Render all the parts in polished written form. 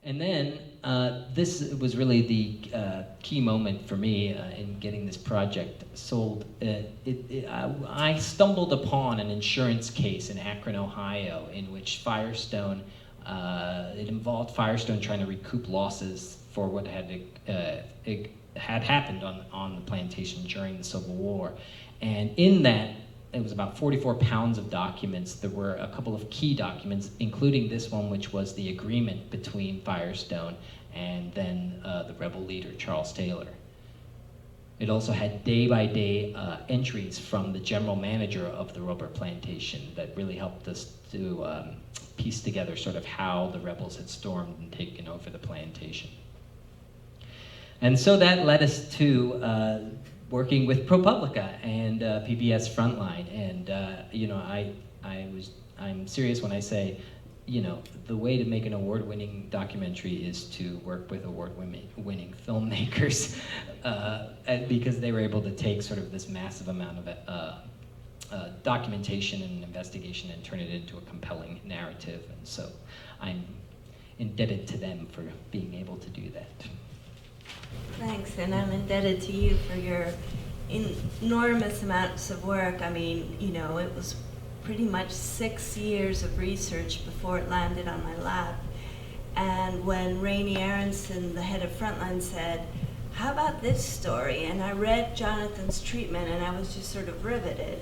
And then this was really the key moment for me in getting this project sold. I stumbled upon an insurance case in Akron, Ohio, in which Firestone, it involved Firestone trying to recoup losses for what had happened on the plantation during the Civil War. And in that, it was about 44 pounds of documents. There were a couple of key documents, including this one, which was the agreement between Firestone and then the rebel leader, Charles Taylor. It also had day-by-day entries from the general manager of the rubber plantation that really helped us to piece together sort of how the rebels had stormed and taken over the plantation. And so that led us to working with ProPublica and PBS Frontline, and I'm serious when I say, the way to make an award-winning documentary is to work with award-winning filmmakers, because they were able to take sort of this massive amount of documentation and investigation and turn it into a compelling narrative, and so I'm indebted to them for being able to do that. Thanks, and I'm indebted to you for your enormous amounts of work. I mean, it was pretty much 6 years of research before it landed on my lap. And when Rainey Aronson, the head of Frontline, said, "How about this story?" and I read Jonathan's treatment and I was just sort of riveted.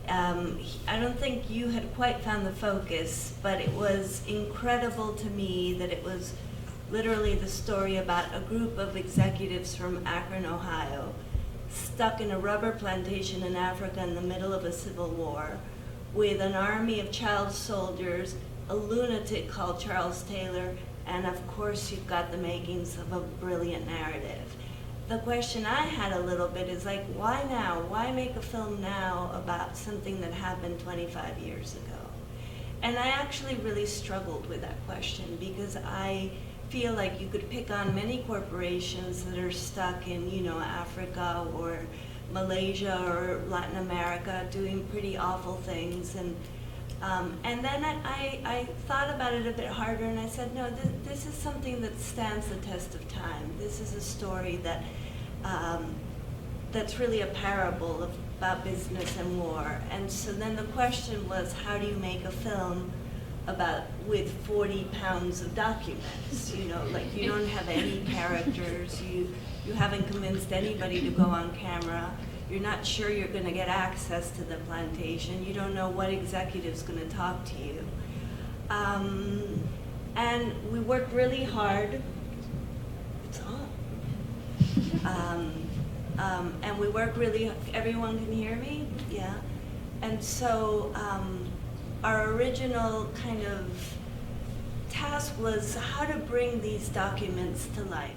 I don't think you had quite found the focus, but it was incredible to me that it was literally the story about a group of executives from Akron, Ohio, stuck in a rubber plantation in Africa in the middle of a civil war, with an army of child soldiers, a lunatic called Charles Taylor, and of course you've got the makings of a brilliant narrative. The question I had a little bit is like, why now? Why make a film now about something that happened 25 years ago? And I actually really struggled with that question, because I feel like you could pick on many corporations that are stuck in, Africa or Malaysia or Latin America doing pretty awful things. And then I thought about it a bit harder and I said, no, this is something that stands the test of time. This is a story that that's really a parable about business and war. And so then the question was, how do you make a film with 40 pounds of documents? You don't have any characters, you haven't convinced anybody to go on camera, you're not sure you're going to get access to the plantation, you don't know what executive's going to talk to you. And we worked really hard. It's on. And we work really, everyone can hear me? Yeah. And so our original kind of task was how to bring these documents to life.